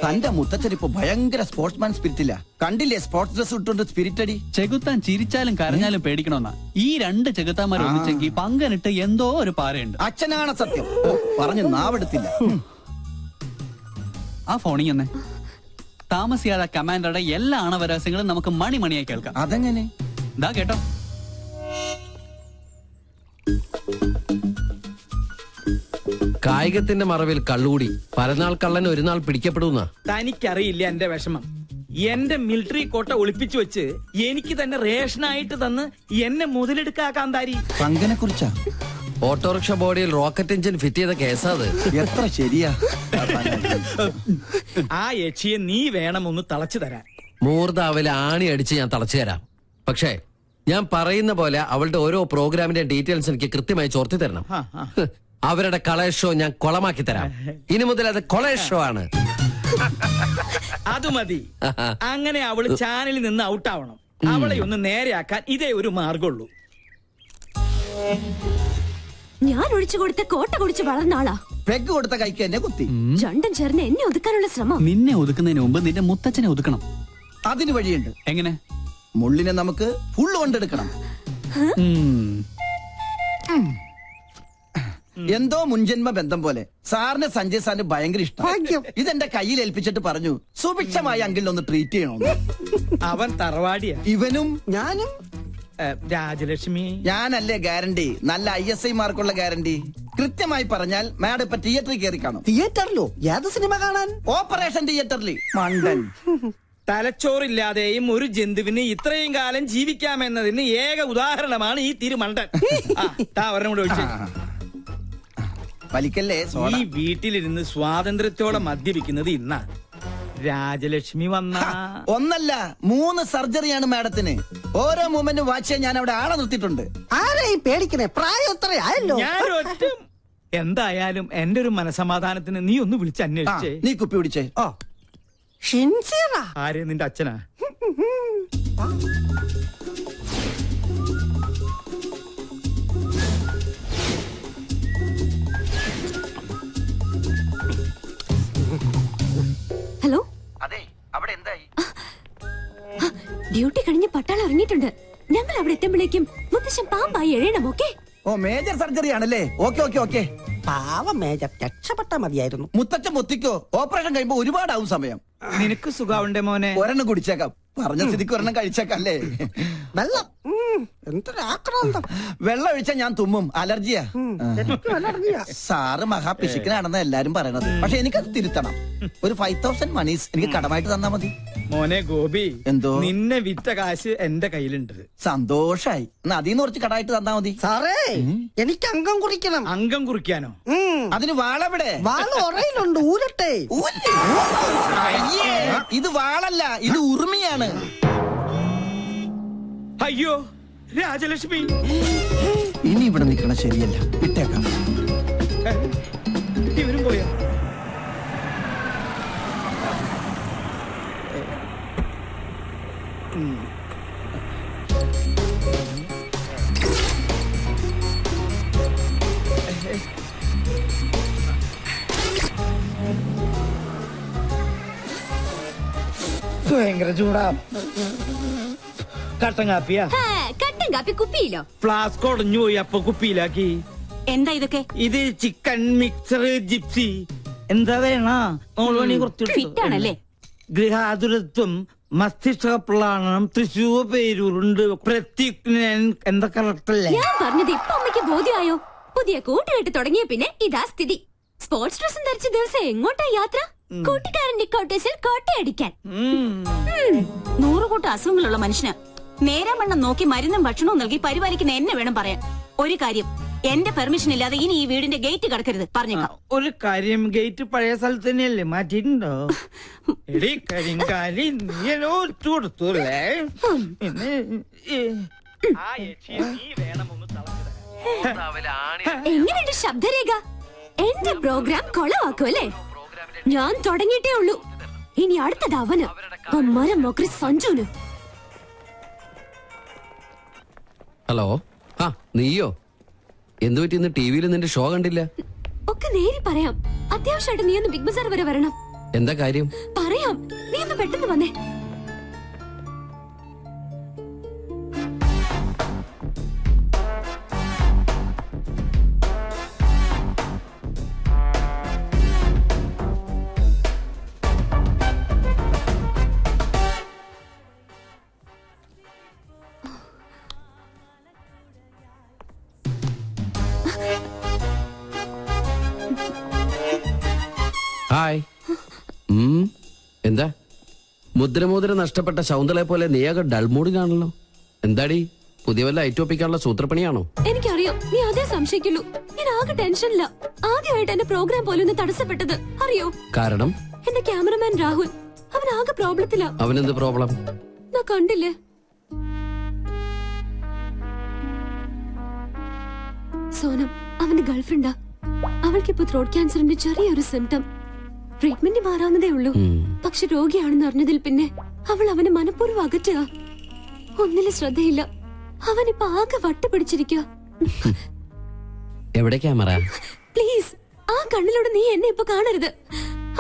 തന്റെ മുത്തച്ഛൻ ഇപ്പൊ ഭയങ്കര സ്പോർട്സ്മാൻ സ്പിരിറ്റില്ല. കണ്ടില്ലേ സ്പോർട്സ് ഡ്രസ് ഇട്ടുകൊണ്ട് സ്പിരിറ്റ് അടി. ചെകുത്താൻ ചിരിച്ചാലും കരഞ്ഞാലും പേടിക്കണമെന്നാ. ഈ രണ്ട് ചെകുത്താന്മാർ ഒന്നിച്ചെങ്കിൽ പങ്കനിട്ട് എന്തോ ഒരു പാറയുണ്ട്. അച്ഛനാണ് സത്യം. പറഞ്ഞു നാവെടുത്തില്ല. ആ ഫോണിൽ തന്നെ താമസിയാതെ കമാൻഡറുടെ എല്ലാ ആണവരഹസ്യങ്ങളും നമുക്ക് മണിമണിയായി കേൾക്കാം. അതെങ്ങനെ? ഇതാ കേട്ടോ. കായികത്തിന്റെ മറവിൽ കള്ളുകൂടി പരനാൾ കള്ളൻ ഒരു നാൾ പിടിക്കപ്പെടുന്ന. തനിക്കറിയില്ല എന്റെ വിഷമം. എന്റെ മിലിറ്ററി കോട്ട ഒളിപ്പിച്ചു വെച്ച് എനിക്ക് തന്നെ റേഷനായിട്ട് തന്ന് എന്നെ മുതലെടുക്കാ കാന്താരി. പങ്കനെ കുറിച്ചാ? ഓട്ടോറിക്ഷ ബോഡിയിൽ റോക്കറ്റ് എഞ്ചിൻ ഫിറ്റ് ചെയ്ത കേസാത്. എത്ര ശരിയാ. ആ യക്ഷിയെ നീ വേണം ഒന്ന് തളച്ചു തരാൻ. മൂർദാവിലെ ആണി അടിച്ച് ഞാൻ തളച്ചു തരാം. പക്ഷേ ഞാൻ പറയുന്ന പോലെ അവളുടെ ഓരോ പ്രോഗ്രാമിന്റെ ഡീറ്റെയിൽസ് എനിക്ക് കൃത്യമായി ചോർത്തി തരണം. അവരുടെ കളേഷ് ഷോ ഞാൻ കൊളമാക്കി തരാം. ഇനി മുതൽ അത് കൊളേഷ് ഷോ ആണ്. അത് മതി. അങ്ങനെ അവള് ചാനലിൽ നിന്ന് ഔട്ടാവണം. അവളെ ഒന്ന് നേരെയാക്കാൻ ഇതേ ഒരു മാർഗമുള്ളൂ. ഞാൻ ഒഴിച്ചു കൊടുത്ത കോട്ട കുടിച്ച് വളർന്ന ആളാ. പെഗ് കൊടുത്ത കൈക്ക് എന്നെ കുത്തി. രണ്ടും ചേർന്ന് എന്നെ ഒതുക്കാനുള്ള ശ്രമം. നിന്നെ ഒതുക്കുന്നതിന് മുമ്പ് നിന്റെ മുത്തച്ഛനെ ഒതുക്കണം. അതിന് വഴിയുണ്ട്. എങ്ങനെ? മുള്ളിനെ നമുക്ക് ഫുള്ള് കൊണ്ടെടുക്കണം. എന്തോ മുൻജന്മ ബന്ധം പോലെ സാറിന് സഞ്ജയ് സാറിന് ഭയങ്കര ഇഷ്ടം. ഇതെന്റെ കയ്യിൽ ഏൽപ്പിച്ചിട്ട് പറഞ്ഞു സുഭിക്ഷമായി അങ്കിളിനെ ഒന്ന് ട്രീറ്റ് ചെയ്യണമെന്ന്. അവൻ തറവാടിയാ. ഇവനും ഞാനും. രാജലക്ഷ്മി ഞാനല്ലേ ഗ്യാരണ്ടി? നല്ല ISI മാർക്കുള്ള ഗ്യാരണ്ടി. കൃത്യമായി പറഞ്ഞാൽ മാഡം ഇപ്പൊ തിയേറ്ററിൽ കയറി കാണും. തിയേറ്ററിലോ? ഏത് സിനിമ കാണാൻ? ഓപ്പറേഷൻ തിയേറ്ററിൽ. മണ്ടൻ. തലച്ചോറില്ലാതെയും ഒരു ജന്തുവിന് ഇത്രയും കാലം ജീവിക്കാമെന്നതിന് ഏക ഉദാഹരണമാണ് ഈ തിരുമണ്ടൻ. ഒരെണ്ണം കൂടെ ഒഴിച്ചു. വലിക്കല്ലേ. ഈ വീട്ടിലിരുന്ന് സ്വാതന്ത്ര്യത്തോടെ മദ്യപിക്കുന്നത് ഇന്നാ. രാജലക്ഷ്മി വന്ന ഒന്നല്ല 3 സർജറിയാണ് മാഡത്തിന്. ഓരോ മൂമെന്റ് വാച്ച് ചെയ്യാൻ ഞാൻ അവിടെ ആളെ നിർത്തിയിട്ടുണ്ട്. ആരെയും പേടിക്കണേ, പ്രായം എത്രയായല്ലോ. എന്തായാലും എന്റെ ഒരു മനസമാധാനത്തിന് നീ ഒന്ന് വിളിച്ച് അന്വേഷിച്ചേ. നീ കുപ്പി പിടിച്ചേ. ആരെ? നിന്റെ അച്ഛനാ? ഹലോ. അതെ, അവിടെ എന്തായി? ഡ്യൂട്ടി കഴിഞ്ഞ് പട്ടാളം ഇറങ്ങിയിട്ടുണ്ട്. ഞങ്ങൾ അവിടെ എത്തുമ്പോഴേക്കും മുത്തശ്ശൻ പാമ്പായി എഴയണം. ഓക്കെ? ഓ, മേജർ സർജറി ആണല്ലേ. Okay okay okay. പാവം മേജർ, രക്ഷപ്പെട്ട മതിയായിരുന്നു. മുത്തച്ഛൻ മുത്തിക്കോ. ഓപ്പറേഷൻ കഴിയുമ്പോ ഒരുപാടാവും സമയം. നിനക്ക് സുഖാവുണ്ടേ മോനെ? ഒരെണ്ണം കുടിച്ചേക്കാം. പറഞ്ഞ സ്ഥിതിക്ക് ഒരെണ്ണം കഴിച്ചേക്കല്ലേ. വെള്ളം എന്തൊരാക്രാന്തം. വെള്ളം ഒഴിച്ചാൽ ഞാൻ തുമ്മും. അലർജിയാ. സാറ് മഹാപിശുക്കനാണെന്ന് എല്ലാരും പറയണത്. പക്ഷെ എനിക്കത് തിരുത്തണം. ഒരു 5000 മണീസ് എനിക്ക് കടമായിട്ട് തന്നാ മതി. മോനെ ഗോപി, എന്തോ? നിന്നെ വിറ്റ കാശ് എന്റെ കയ്യിലുണ്ട്. സന്തോഷായി. എന്നാ അതിന്ന് കുറച്ച് കടമായിട്ട് തന്നാ മതി. സാറേ, എനിക്ക് അംഗം കുറിക്കണം. അംഗം കുറിക്കാനോ? അതിന് വാളെവിടെ? വാള് ഉറയിലുണ്ട്, ഊരട്ടെ. ഇത് വാളല്ല, ഇത് ഉറുമിയാണ്. അയ്യോ രാജലക്ഷ്മി, ഇനി ഇവിടെ നിൽക്കണ ശരിയല്ല. വിട്ടേക്കാം. ഇവരും പോയോ? ഭയങ്കര ചൂടാ. കട്ടൻ കാപ്പിയാ? കട്ടൻ കാപ്പി കുപ്പിയിലോ? ഫ്ലാസ്ക് ഉടഞ്ഞു പോയി, അപ്പൊ കുപ്പിയിലാക്കി. എന്താ ഇതൊക്കെ? ഇത് ചിക്കൻ മിക്സർ ജിപ്സി. എന്താ വേണ? ഫിറ്റാണല്ലേ? ഗൃഹാതുരത്വം, മസ്തിഷ്കപ്രളാണം, തൃശൂർ പേരൂരുണ്ട്, പ്രത്യുഗ്നൻ. എന്താ കറക്റ്റല്ലേ? ഞാൻ പറഞ്ഞത് ഇപ്പൊ അമ്മയ്ക്ക് ബോധ്യമായോ? പുതിയ കൂട്ടുകെട്ട് തുടങ്ങിയ പിന്നെ ഇതാ സ്ഥിതി. സ്പോർട്സ് ഡ്രസ്സും ധരിച്ച ദിവസം എങ്ങോട്ടാ യാത്ര? കൂട്ടുകാരന്റെ കോട്ടേഴ്സിൽ കോട്ടയടിക്കാൻ. 100 കൂട്ടം അസുഖങ്ങളുള്ള മനുഷ്യന് നേരാവണ്ണം നോക്കി മരുന്നും ഭക്ഷണവും നൽകി പരിപാലിക്കുന്ന എന്നെ വേണം പറയാൻ. ഒരു കാര്യം, എന്റെ പെർമിഷൻ ഇല്ലാതെ ഇനി ഈ വീടിന്റെ ഗേറ്റ് കടക്കരുത്. പറഞ്ഞേക്കാം. ഒരു കാര്യം, ഗേറ്റ് പഴയ സ്ഥലത്ത് തന്നെയല്ലേ, മാറ്റിയിട്ടുണ്ടോ? എങ്ങനെയുണ്ട് ശബ്ദരേഖ? എന്റെ പ്രോഗ്രാം കൊളവാക്കുമല്ലേ? ഞാൻ തുടങ്ങിയിട്ടേ ഉള്ളൂ. ഇനി അടുത്തത് അവന്, മരം മൊക്കറി സഞ്ജുന്. ഹലോ. നീയോ? എന്തു പറ്റി? ഇന്ന് ടിവിയിൽ നിന്റെ ഷോ കണ്ടില്ല? ഒക്കെ നേരി പറയാം. അത്യാവശ്യമായിട്ട് നീ ഒന്ന് ബിഗ് ബസാർ വരെ വരണം. എന്താ കാര്യം? പറയാം, നീ ഒന്ന് പെട്ടെന്ന് വന്നേ. ഹായ്. എന്താ മുദ്രമോതിര നഷ്ടപ്പെട്ട ശൗന്തളെ പോലെ നീയാകെ ഡൾമൂഡിലാണല്ലോ. എന്താടി പുതിയ വല്ല ഐറ്റോപ്പിക്കാനുള്ള സൂത്രപ്പണിയാണോ? എനിക്കറിയാം, നീ അതേ സംശയിക്കുള്ളൂ. ഞാൻ ആകെ ടെൻഷനില്ല. ആദ്യമായിട്ട് എന്റെ പ്രോഗ്രാം പോലും ഒന്ന് തടസ്സപ്പെട്ടത് അറിയോ? കാരണം എന്റെ ക്യാമറമാൻ രാഹുൽ, അവൻ ആകെ പ്രോബ്ലത്തിലാ. അവനെന്ത് പ്രോബ്ലം? ഞാൻ കണ്ടില്ലേ, സോനം അവന്റെ ഗേൾഫ്രണ്ടാ. അവൾക്കിപ്പോ ത്രോട്ട് ക്യാൻസറിന്റെ ചെറിയൊരു സിംറ്റം. ട്രീറ്റ്മെന്റ് മാറാവുന്നതേ ഉള്ളൂ. പക്ഷെ രോഗിയാണെന്ന് അറിഞ്ഞതിൽ പിന്നെ അവൾ അവനെ മനഃപൂർവ്വം അകറ്റുക. ഒന്നിലും ശ്രദ്ധയില്ല. അവനിപ്പോ ആകെ വട്ടുപിടിച്ചിരിക്കുക. എവിടെ ക്യാമറ? പ്ലീസ്, ആ കണ്ണിലൂടെ നീ എന്നെ ഇപ്പൊ കാണരുത്.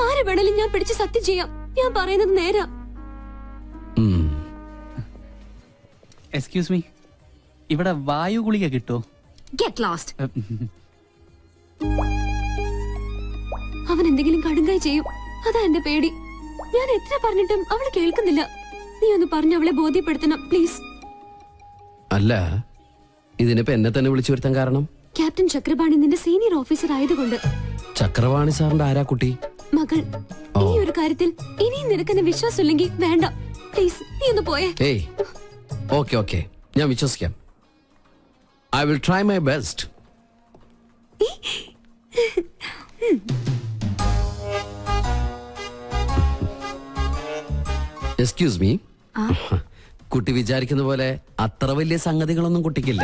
ആരെ വേണേലും ഞാൻ പിടിച്ച് സത്യം ചെയ്യാം. ഞാൻ പറയുന്നത് നേരാ. എക്സ്ക്യൂസ് മീ, ഇവിടെ വായു ഗുളിക കിട്ടോ? Get lost. അവൻ എന്തെങ്കിലും കടുങ്കായി ചെയ്യും, അതാ എന്റെ പേടി. ഞാൻ എത്ര പറഞ്ഞിട്ടും അവള് കേൾക്കുന്നില്ല. നീ ഒന്ന് പറഞ്ഞ് അവളെ ബോധ്യപ്പെടുത്തണം പ്ലീസ്. അല്ല, ഇതിനിപ്പോ എന്നെ തന്നെ വിളിച്ചു വരുത്താൻ കാരണം? ക്യാപ്റ്റൻ ചക്രപാണി നിന്റെ സീനിയർ ഓഫീസർ ആയതുകൊണ്ട്. ചക്രപാണി സാറിന്റെ ആരാ കുട്ടി? മകൾ. ഈ ഒരു കാര്യത്തിൽ ഇനിയും നിനക്കെന്നെ വിശ്വാസമില്ലെങ്കിൽ വേണ്ട പ്ലീസ്, നീ ഒന്ന് പോയേ. ഏയ്, ഓക്കെ ഓക്കെ, ഞാൻ വിശ്വസിക്കാം. I will try my best. Excuse me, കുട്ടി വിചാരിക്കുന്ന പോലെ അത്ര വലിയ സംഗതികളൊന്നും കുട്ടിക്കില്ല.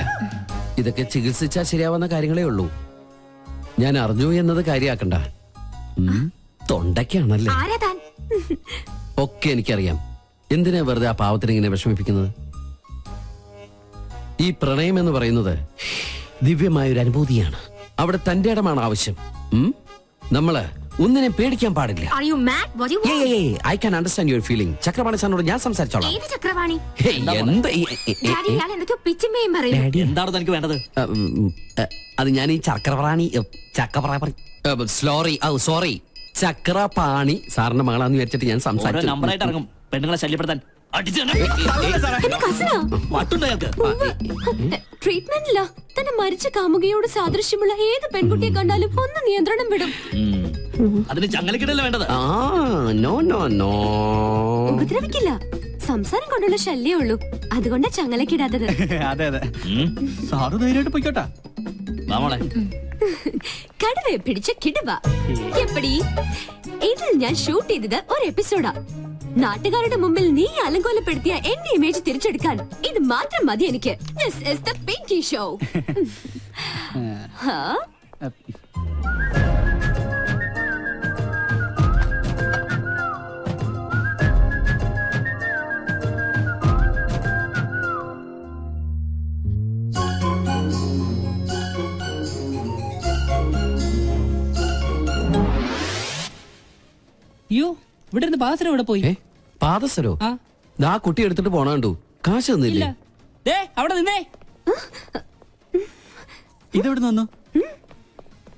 ഇതൊക്കെ ചികിത്സിച്ചാൽ ശരിയാവുന്ന കാര്യങ്ങളേ ഉള്ളൂ. ഞാൻ അറിഞ്ഞു എന്നത് കാര്യാക്കണ്ട. തൊണ്ടയ്ക്കാണല്ലേ? ഒക്കെ എനിക്കറിയാം. എന്തിനാ വെറുതെ ആ പാവത്തിന് ഇങ്ങനെ വിഷമിപ്പിക്കുന്നത്? ഈ പ്രണയം എന്ന് പറയുന്നത് ദിവ്യമായൊരു അനുഭൂതിയാണ്. അവിടെ തന്റെ ഇടമാണ് ആവശ്യം. നമ്മള് ഒന്നിനെ പേടിക്കാൻ പാടില്ല. I can understand your feeling. Chakrapani സാറിനോട് ഞാൻ സംസാരിച്ചോളാം. എന്താണ് തനിക്ക് വേണ്ടത്? അത് ഞാൻ ഈ ചക്രപാണി സോറി ചക്രപാണി സാറിന്റെ മകളാന്ന് വിചാരിച്ചിട്ട് ഞാൻ സംസാരിച്ചു. നമ്പറായിട്ട് ഇറങ്ങും പെണ്ണുങ്ങളെ ശല്യപ്പെടുത്താൻ. ട്രീറ്റ്മെന്റില്ല. തന്നെ മരിച്ച കാമുകയോട് സാദൃശ്യമുള്ള ഏത് പെൺകുട്ടിയെ കണ്ടാലും ഒന്ന് നിയന്ത്രണം വിടും. അതിന് ചങ്ങലക്കിടല്ലേ വേണ്ടത്? നോ നോ നോ, ഉപദ്രവിക്കില്ല. സംസാരം കൊണ്ടുള്ള ശല്യേ ഉള്ളൂ. അതുകൊണ്ടാ ചങ്ങലക്കിടാത്തത്. അതെ അതെ, സാറ് ധൈര്യമായിട്ട് പോയിക്കോട്ടാ. കടുവയെ പിടിച്ച കിടുവ. എപ്പടി? ഇതിൽ ഞാൻ ഷൂട്ട് ചെയ്തത് ഒരു എപ്പിസോഡാ. നാട്ടുകാരുടെ മുമ്പിൽ നീ അലങ്കോലപ്പെടുത്തിയ എന്റെ ഇമേജ് തിരിച്ചെടുക്കാൻ ഇത് മാത്രം മതി എനിക്ക്. This is the Pinky Show. അയ്യോ, ഇവിടെ ഇരുന്ന് പാദസരം ഇവിടെ പോയി. പാദസരോ? ആ കുട്ടി എടുത്തിട്ട് പോണ കണ്ടു. കാശ് തന്നില്ലേ? അവിടെ നിന്നേ. ഇതെവിടെ നിന്നു?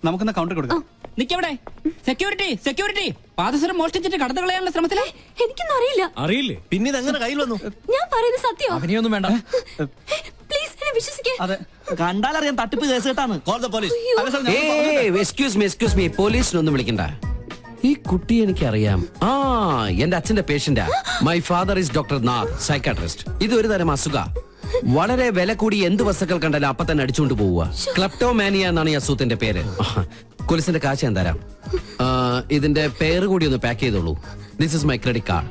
നമുക്കെന്നാ കൗണ്ടർ കൊടുക്കാം. നിക്കവിടെ. സെക്യൂരിറ്റി സെക്യൂരിറ്റി, പാദസരം മോഷ്ടിച്ചിട്ട് കടന്നു കളയാനുള്ള ശ്രമത്തിലെ. എനിക്കൊന്നും അറിയില്ല. അറിയില്ലേ? പിന്നെ ഇതെങ്ങനെ കയ്യിൽ വന്നു? ഞാൻ പറയുന്നത് സത്യം. അവനെയൊന്നും വേണ്ട. പ്ലീസ് എന്നെ വിശ്വസിക്കേ. അതെ, കണ്ടാലറിയാം തട്ടിപ്പ് കേസ് കേട്ടാണ്. Call the police. Excuse me, പോലീസിനൊന്നും വിളിക്കണ്ട. ഈ കുട്ടി എനിക്കറിയാം. എന്റെ അച്ഛന്റെ പേഷ്യന്റാ. My father is doctor Nath, psychiatrist. ഇത് ഒരു തരം അസുഖ. വളരെ വില കൂടി എന്ത് വസ്തുക്കൾ കണ്ടാലും അപ്പൊ തന്നെ അടിച്ചുകൊണ്ട് പോവുക. ക്ലെപ്റ്റോമാനിയ എന്നാണ് ഈ അസുഖത്തിന്റെ പേര്. പോലീസിന്റെ കാശ് ഞാൻ തരാം. ഇതിന്റെ പേര് കൂടി ഒന്ന് പാക്ക് ചെയ്തോളൂ. This is my credit card.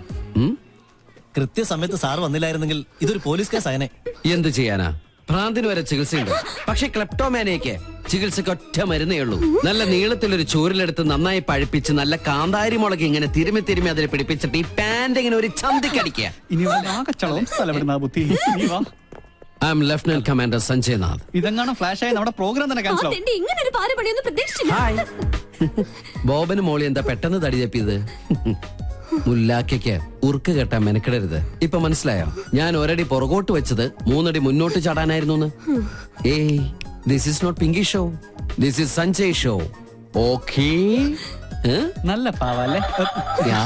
കൃത്യസമയത്ത് സാർ വന്നില്ലായിരുന്നെങ്കിൽ ഇതൊരു പോലീസ് കേസ് ആയനെ. എന്ത് ചെയ്യാനാ? ഭ്രാന്തിന് വരെ ചികിത്സയുണ്ട്. പക്ഷെ ക്ലെപ്റ്റോമാനിയക്ക് ചികിത്സക്ക് ഒറ്റ മരുന്നേ ഉള്ളൂ. നല്ല നീളത്തിലൊരു ചൂരിലെടുത്ത് നന്നായി പഴിപ്പിച്ച് നല്ല കാന്താരി മുളക് ഇങ്ങനെ തിരുമി അതിൽ പിടിപ്പിച്ചിട്ട് ഈ പാന്റ് ഇങ്ങനെ ഒരു ചന്തിക്കടിക്കുക. I am lieutenant commander Sanjay Nath. ഇതെങ്ങാണ് ഫ്ലാഷ് ആയി നമ്മുടെ പ്രോഗ്രാം തന്നെ ആ ക്യാൻസൽ ആവും. തെണ്ടി ഇങ്ങനെ ഒരു പാരപണിയൊന്നും പ്രതീക്ഷിച്ചില്ല. ബോബന് മോളി എന്താ പെട്ടെന്ന് തടി തപ്പിയത്? മുല്ലാക്കയ്ക്ക് ഉറുക്ക് കെട്ടാൻ മെനക്കിടരുത്. ഇപ്പൊ മനസ്സിലായോ? ഞാൻ ഒരടി പുറകോട്ട് വെച്ചത് 3 അടി മുന്നോട്ട് ചാടാനായിരുന്നു. ഏയ്, this is not Pinky show, this is Sanjay show. Okay? നല്ല പാവല്ലേ? യാ